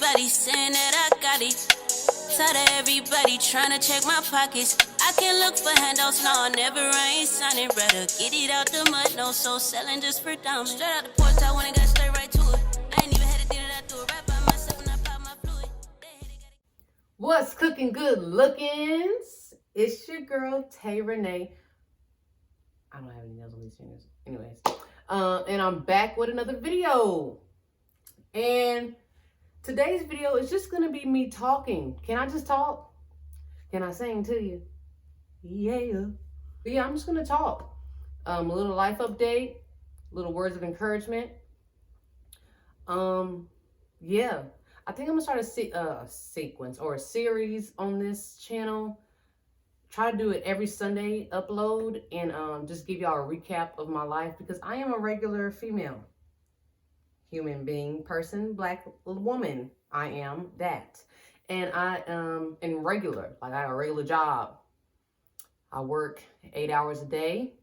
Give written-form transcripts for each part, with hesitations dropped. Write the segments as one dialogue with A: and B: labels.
A: everybody saying that I got it. Tired of everybody trying to check my pockets. I can look for handouts, no, I never ain't signing. Rather get it out the mud, no soul selling just for diamonds. Straight out the porch, I went and got straight right to it. I ain't even had to do that, I do it right by myself and I pop my fluid.
B: What's cooking, good lookings? It's your girl, Tay Renee. I don't have any nails on these fingers. Anyways, and I'm back with another video. And today's video is just gonna be me talking. Can I just talk? Can I sing to you? Yeah. But yeah, I'm just gonna talk. A little life update, little words of encouragement. Yeah. I think I'm gonna start a sequence or a series on this channel. Try to do it every Sunday, upload, and just give y'all a recap of my life, because I am a regular female. Human being, person, black woman. I am that. And I am regular. Like, I have a regular job. I work 8 hours a day,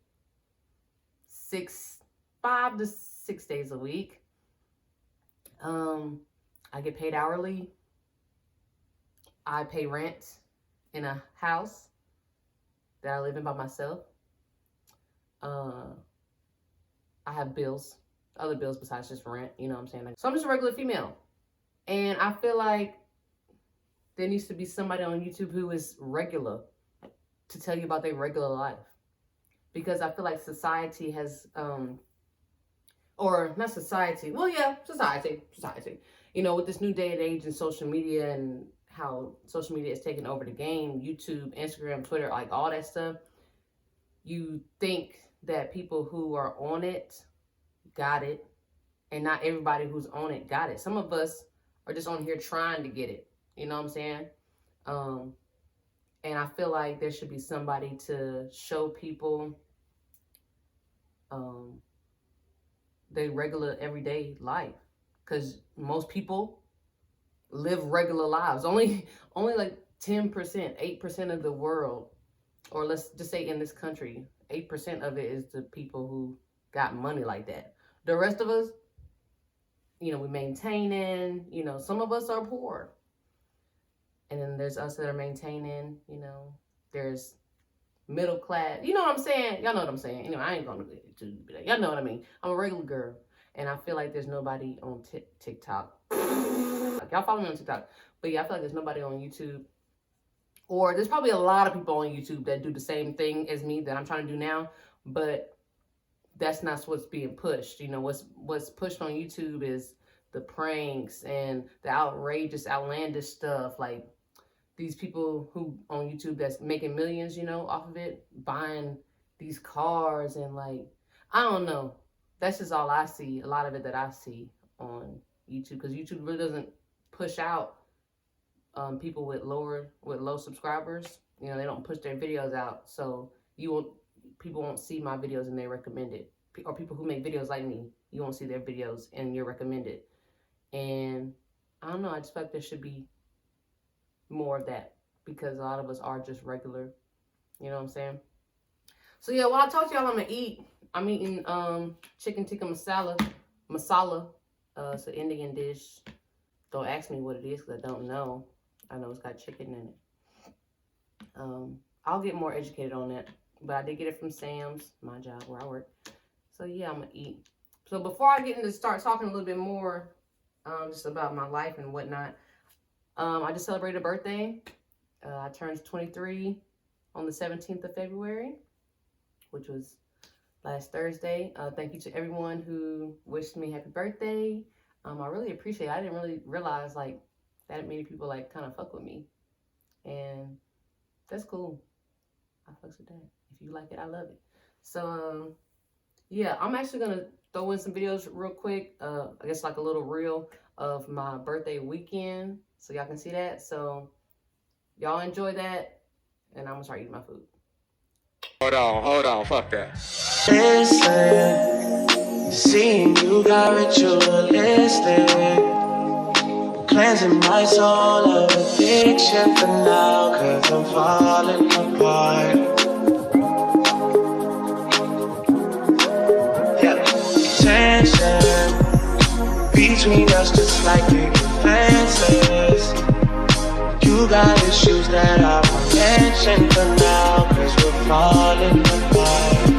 B: 5 to 6 days a week. I get paid hourly. I pay rent in a house that I live in by myself. I have bills, other bills besides just rent, you know what I'm saying? So I'm just a regular female. And I feel like there needs to be somebody on YouTube who is regular to tell you about their regular life. Because I feel like society has, or not society, well, yeah, society. You know, with this new day and age and social media and how social media is taking over the game, YouTube, Instagram, Twitter, like all that stuff, you think that people who are on it got it, and not everybody who's on it got it. Some of us are just on here trying to get it, you know what I'm saying? And I feel like there should be somebody to show people their regular everyday life, because most people live regular lives. Only like 10%, 8% of the world, or let's just say in this country, 8% of it is the people who got money like that. The rest of us, you know, we maintaining, you know, some of us are poor. And then there's us that are maintaining, you know, there's middle class, you know what I'm saying? Y'all know what I'm saying. Anyway, I ain't gonna do that. Y'all know what I mean. I'm a regular girl, and I feel like there's nobody on TikTok. Like, y'all follow me on TikTok, but yeah, I feel like there's nobody on YouTube, or there's probably a lot of people on YouTube that do the same thing as me that I'm trying to do now, but that's not what's being pushed. You know, what's pushed on YouTube is the pranks and the outrageous, outlandish stuff, like these people who on YouTube that's making millions, you know, off of it, buying these cars and, like, I don't know. That's just all I see, a lot of it that I see on YouTube, because YouTube really doesn't push out people with low subscribers. You know, they don't push their videos out, so people won't see my videos and they're recommended. Or people who make videos like me, you won't see their videos and you're recommended. And I don't know, I just feel like there should be more of that, because a lot of us are just regular, you know what I'm saying? So yeah, while I talk to y'all, I'm eating chicken tikka masala. It's an Indian dish. Don't ask me what it is, because I don't know. I know it's got chicken in it. I'll get more educated on that, but I did get it from Sam's, my job where I work. So yeah, I'm gonna eat. So before I get into start talking a little bit more just about my life and whatnot, I just celebrated a birthday. I turned 23 on the 17th of February, which was last Thursday. Thank you to everyone who wished me happy birthday. I really appreciate it. I didn't really realize, like, that many people, like, kind of fuck with me. And that's cool. I fucks with that. If you like it, I love it. So, yeah, I'm actually going to throw in some videos real quick. I guess like a little reel of my birthday weekend, so y'all can see that. So y'all enjoy that, and I'm gonna start eating my food.
C: Hold on, fuck that.
D: Listen, seeing you got ritualistic, cleansing my soul of addiction for now, 'cause I'm falling apart. Yeah, tension between us just like picket fences. You got issues that I won't mention for now, cause we're falling apart.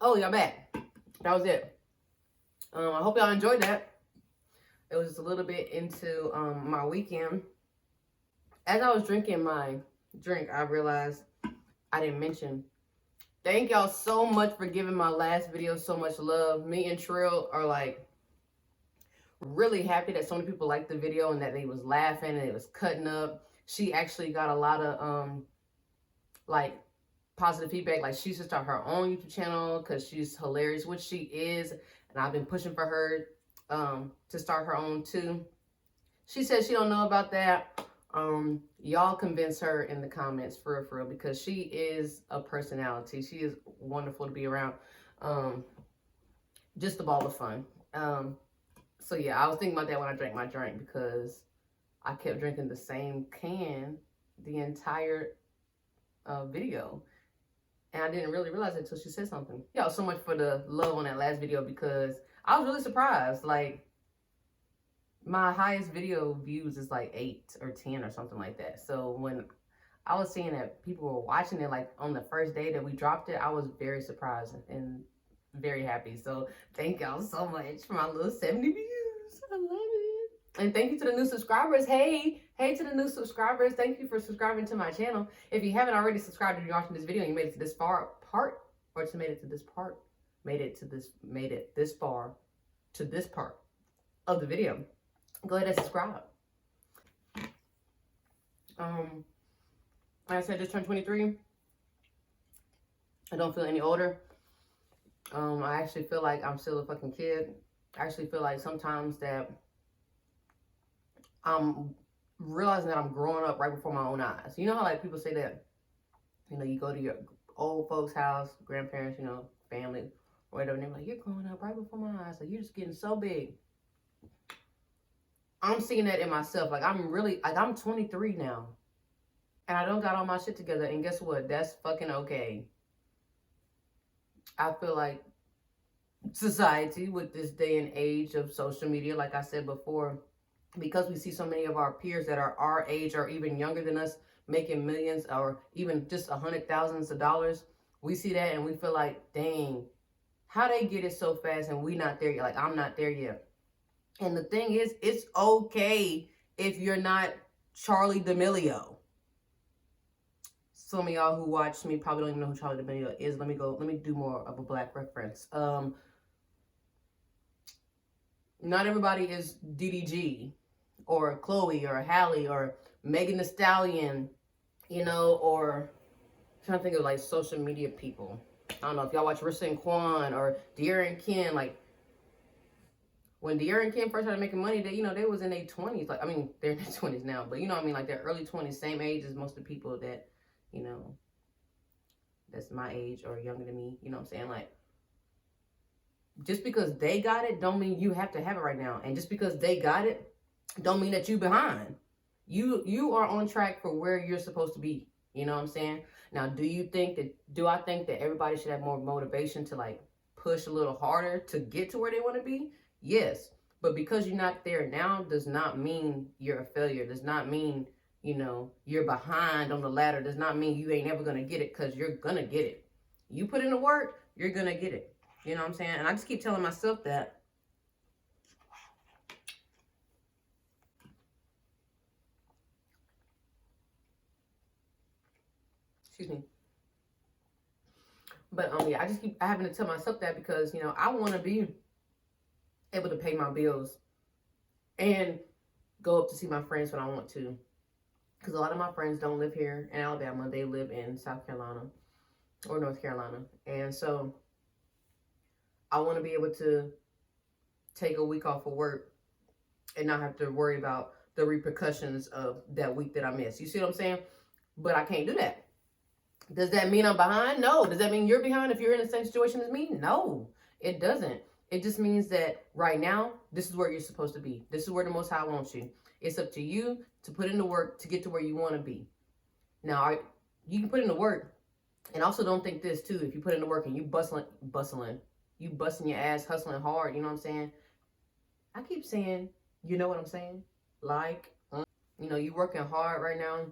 B: Oh, y'all back. That was it. I hope y'all enjoyed that. It was just a little bit into my weekend. As I was drinking my drink, I realized I didn't mention. Thank y'all so much for giving my last video so much love. Me and Trill are like really happy that so many people liked the video and that they was laughing and it was cutting up. She actually got a lot of like positive feedback. Like she should start her own YouTube channel because she's hilarious, which she is, and I've been pushing for her to start her own too. She said she don't know about that. Y'all convince her in the comments for real, because she is a personality. She is wonderful to be around. Just a ball of fun. So yeah, I was thinking about that when I drank my drink, because I kept drinking the same can the entire video. And I didn't really realize it until she said something. Y'all so much for the love on that last video, because I was really surprised. Like, my highest video views is like 8 or 10 or something like that. So when I was seeing that people were watching it like on the first day that we dropped it, I was very surprised and very happy. So thank y'all so much for my little 70 views. I love it. And thank you to the new subscribers. Hey to the new subscribers. Thank you for subscribing to my channel. If you haven't already subscribed and you're watching this video and you made it to this far part, or just made it to this part, made it this far to this part of the video, go ahead and subscribe. Like I said, just turned 23. I don't feel any older. I actually feel like I'm still a fucking kid. I actually feel like sometimes that I'm realizing that I'm growing up right before my own eyes. You know how like people say that, you know, you go to your old folks' house, grandparents, you know, family, or whatever, and they're like, you're growing up right before my eyes. Like, you're just getting so big. I'm seeing that in myself. Like, I'm 23 now. And I don't got all my shit together. And guess what? That's fucking okay. I feel like society with this day and age of social media, like I said before, because we see so many of our peers that are our age or even younger than us making millions or even just $100,000s of dollars, we see that and we feel like, dang, how they get it so fast and we not there yet. Like, I'm not there yet. And the thing is, it's okay if you're not Charli D'Amelio. Some of y'all who watch me probably don't even know who Charli D'Amelio is. Let me do more of a black reference. Not everybody is DDG or Chloe or Halle or Megan Thee Stallion, you know, or I'm trying to think of like social media people. I don't know if y'all watch Rissa and Quan or De'Aaron and Ken. Like, when De'Aaron and Ken first started making money, they, you know, they was in their 20s. Like, I mean, they're in their 20s now, but you know what I mean? Like, their early 20s, same age as most of the people that, you know, that's my age or younger than me. You know what I'm saying? Like, just because they got it don't mean you have to have it right now. And just because they got it don't mean that you behind. You are on track for where you're supposed to be. You know what I'm saying? Now, do I think that everybody should have more motivation to like push a little harder to get to where they want to be? Yes. But because you're not there now does not mean you're a failure. Does not mean, you know, you're behind on the ladder. Does not mean you ain't never going to get it, because you're going to get it. You put in the work, you're going to get it. You know what I'm saying? And I just keep telling myself that. Excuse me. But yeah, I just keep having to tell myself that because, you know, I want to be able to pay my bills and go up to see my friends when I want to. Because a lot of my friends don't live here in Alabama. They live in South Carolina. or North Carolina. And so I want to be able to take a week off of work and not have to worry about the repercussions of that week that I missed. You see what I'm saying? But I can't do that. Does that mean I'm behind? No. Does that mean you're behind if you're in the same situation as me? No, it doesn't. It just means that right now, this is where you're supposed to be. This is where the Most High wants you. It's up to you to put in the work to get to where you want to be. Now, you can put in the work, and also don't think this too. If you put in the work and you you busting your ass, hustling hard, you know what I'm saying? I keep saying, you know what I'm saying? Like, you working hard right now.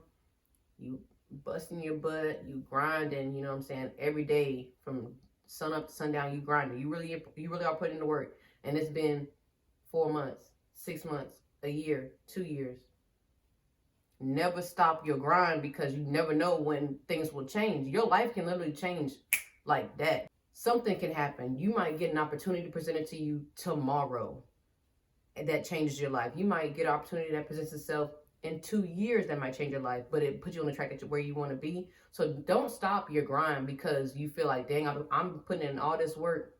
B: You busting your butt, you grinding, you know what I'm saying? Every day from sun up to sundown, you grinding. You really are putting in the work. And it's been 4 months, 6 months, a year, 2 years. Never stop your grind, because you never know when things will change. Your life can literally change like that. Something can happen. You might get an opportunity presented to you tomorrow, and that changes your life. You might get an opportunity that presents itself in 2 years that might change your life, but it puts you on the track where you want to be. So don't stop your grind because you feel like, dang, I'm putting in all this work.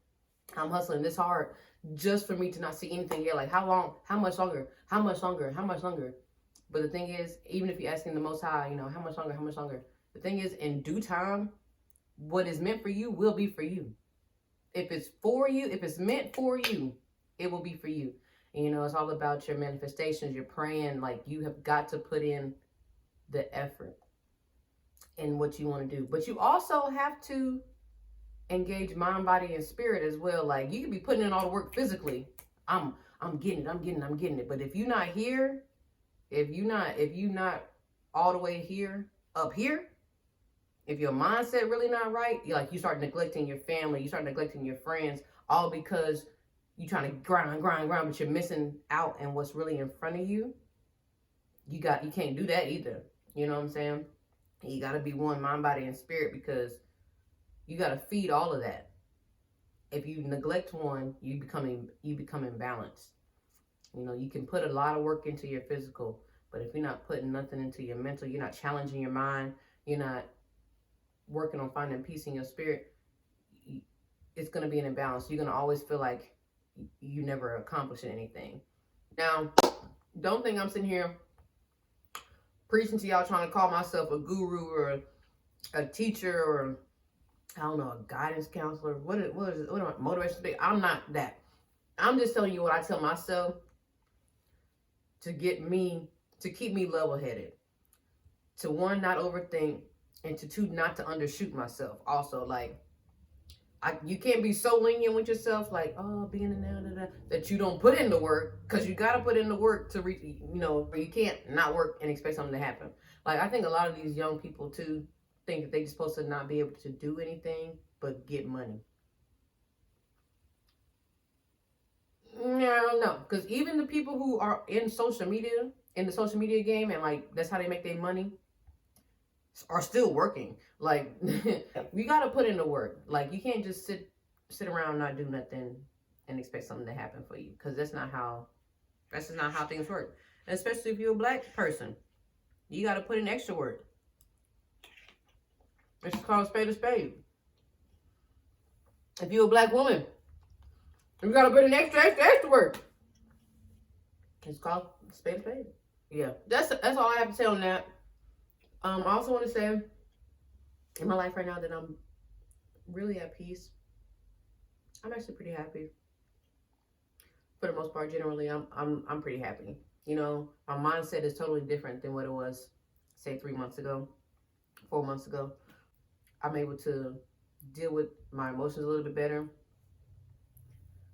B: I'm hustling this hard just for me to not see anything yet. Like, how long? How much longer? How much longer? How much longer? But the thing is, even if you're asking the Most High, how much longer? How much longer? The thing is, in due time, what is meant for you will be for you. If it's for you, if it's meant for you, it will be for you. And, it's all about your manifestations. You're praying, like, you have got to put in the effort in what you want to do. But you also have to engage mind, body, and spirit as well. Like, you can be putting in all the work physically. I'm getting it. But if you're not here, if you're not all the way here, up here, if your mindset really not right, you start neglecting your family, you start neglecting your friends, all because you trying to grind, but you're missing out on what's really in front of you. You can't do that either. You know what I'm saying? You got to be one, mind, body, and spirit, because you got to feed all of that. If you neglect one, you become imbalanced. You can put a lot of work into your physical, but if you're not putting nothing into your mental, you're not challenging your mind, you're not working on finding peace in your spirit, it's going to be an imbalance. You're going to always feel like you never accomplished anything. Now, don't think I'm sitting here preaching to y'all trying to call myself a guru or a teacher or, I don't know, a guidance counselor. What am I, motivation speaker? I'm not that. I'm just telling you what I tell myself to keep me level-headed. To one, not overthink, and to two, not to undershoot myself. Also, like, you can't be so lenient with yourself, like, being in there, that you don't put in the work, because you got to put in the work to reach, you can't not work and expect something to happen. Like, I think a lot of these young people, too, think that they're supposed to not be able to do anything but get money. No, because even the people who are in the social media game, and, like, that's how they make their money, are still working. Like, you got to put in the work. Like, you can't just sit around and not do nothing and expect something to happen for you, because that's just not how things work. And especially if you're a black person, you got to put in extra work. It's just called spade a spade. If you're a black woman, you got to put in extra work. It's called spade a spade. Yeah, that's all I have to say on that. I also want to say, in my life right now, that I'm really at peace. I'm actually pretty happy. For the most part, generally, I'm pretty happy. My mindset is totally different than what it was, say, 3 months ago, 4 months ago. I'm able to deal with my emotions a little bit better.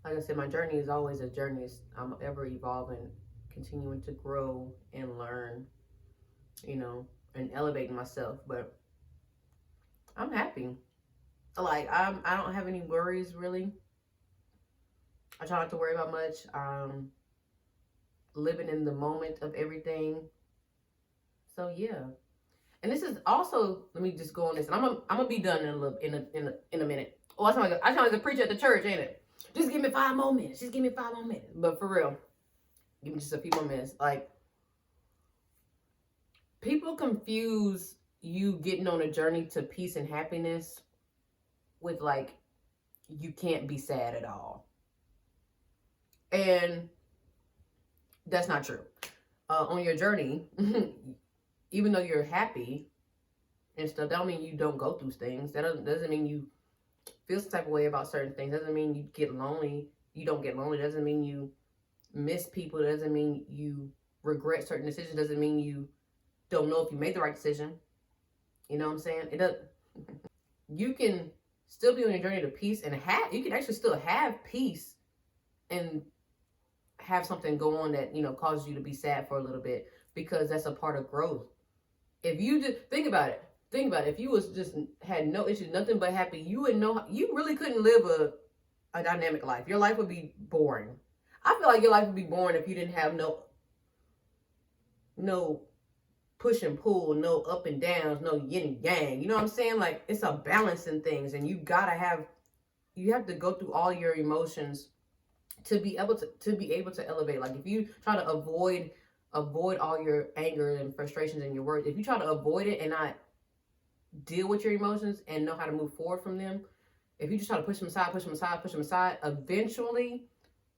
B: Like I said, my journey is always a journey. I'm ever evolving, continuing to grow and learn, and elevating myself. But I'm happy. Like, I don't have any worries, really. I try not to worry about much. Living in the moment of everything. So yeah. And this is also, let me just go on this, and I'm gonna be done in a minute. Oh, I sound like a preacher at the church, ain't it? Just give me 5 more minutes. Just give me 5 more minutes. But for real, give me just a few more minutes. Like, people confuse you getting on a journey to peace and happiness with like, you can't be sad at all. And that's not true. On your journey, even though you're happy and stuff, that don't mean you don't go through things. That doesn't mean you feel some type of way about certain things. Doesn't mean you get lonely. You don't get lonely. Doesn't mean you miss people. Doesn't mean you regret certain decisions. Doesn't mean you don't know if you made the right decision. You know what I'm saying? It does. You can still be on your journey to peace and you can actually still have peace and have something go on that, causes you to be sad for a little bit, because that's a part of growth. If you just think about it, if you had no issues, nothing but happy, you really couldn't live a dynamic life. Your life would be boring. I feel like your life would be boring if you didn't have no push and pull, no up and downs, no yin and yang. You know what I'm saying? Like, it's a balance in things, and you have to go through all your emotions to be able to elevate. Like, if you try to avoid all your anger and frustrations and your words, if you try to avoid it and not deal with your emotions and know how to move forward from them, if you just try to push them aside, eventually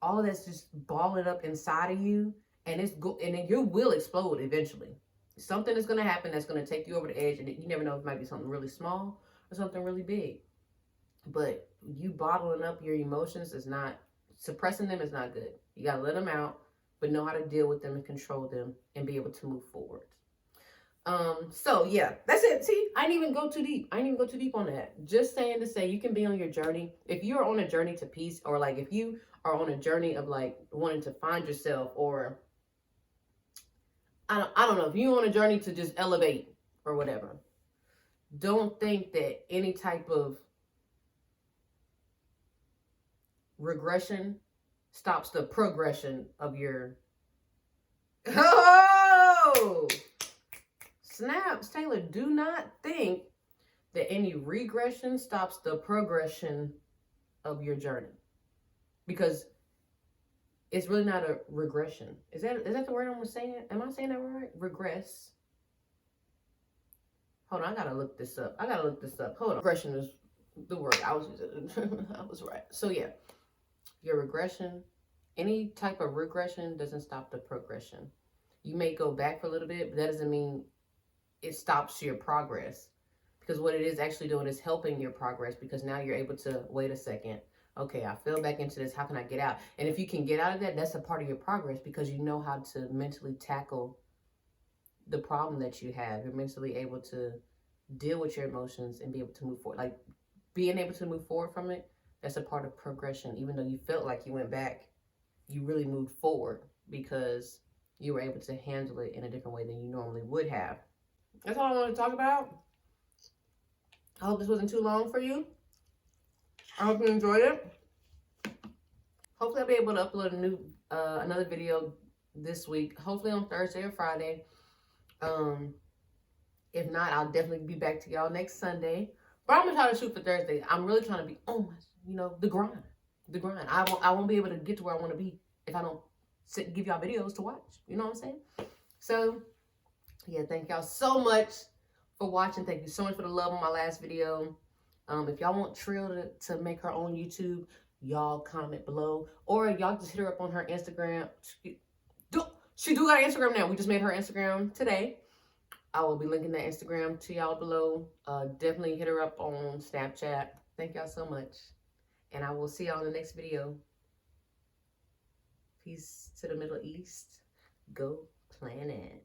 B: all of that's just balling up inside of you, and then you will explode eventually. Something is going to happen that's going to take you over the edge, and you never know if it might be something really small or something really big. But you bottling up your emotions is not, suppressing them is not good. You got to let them out, but know how to deal with them and control them and be able to move forward. So yeah, that's it. See, I didn't even go too deep. On that. Just saying to say, you can be on your journey. If you're on a journey to peace, or like if you are on a journey of like wanting to find yourself, or I don't know, if you're on a journey to just elevate or whatever, don't think that any type of regression stops the progression of your... Oh! Snaps, Taylor, do not think that any regression stops the progression of your journey. Because it's really not a regression. Is that the word I'm saying? Am I saying that right? Regress. Hold on, I gotta look this up. Hold on. Regression is the word I was using. I was right. So yeah, your regression, any type of regression doesn't stop the progression. You may go back for a little bit, but that doesn't mean it stops your progress. Because what it is actually doing is helping your progress, because now you're able to, wait a second, okay, I fell back into this, how can I get out? And if you can get out of that, that's a part of your progress, because you know how to mentally tackle the problem that you have. You're mentally able to deal with your emotions and be able to move forward. Like, being able to move forward from it, that's a part of progression. Even though you felt like you went back, you really moved forward because you were able to handle it in a different way than you normally would have. That's all I wanted to talk about. I hope this wasn't too long for you. I hope you enjoyed it. Hopefully I'll be able to upload another video this week. Hopefully on Thursday or Friday. If not, I'll definitely be back to y'all next Sunday. But I'm gonna try to shoot for Thursday. I'm really trying to be the grind. I won't be able to get to where I want to be if I don't give y'all videos to watch. You know what I'm saying? So yeah, thank y'all so much for watching. Thank you so much for the love on my last video. If y'all want Trill to make her own YouTube, y'all comment below. Or y'all just hit her up on her Instagram. She do got an Instagram now. We just made her Instagram today. I will be linking that Instagram to y'all below. Definitely hit her up on Snapchat. Thank y'all so much. And I will see y'all in the next video. Peace to the Middle East. Go planet.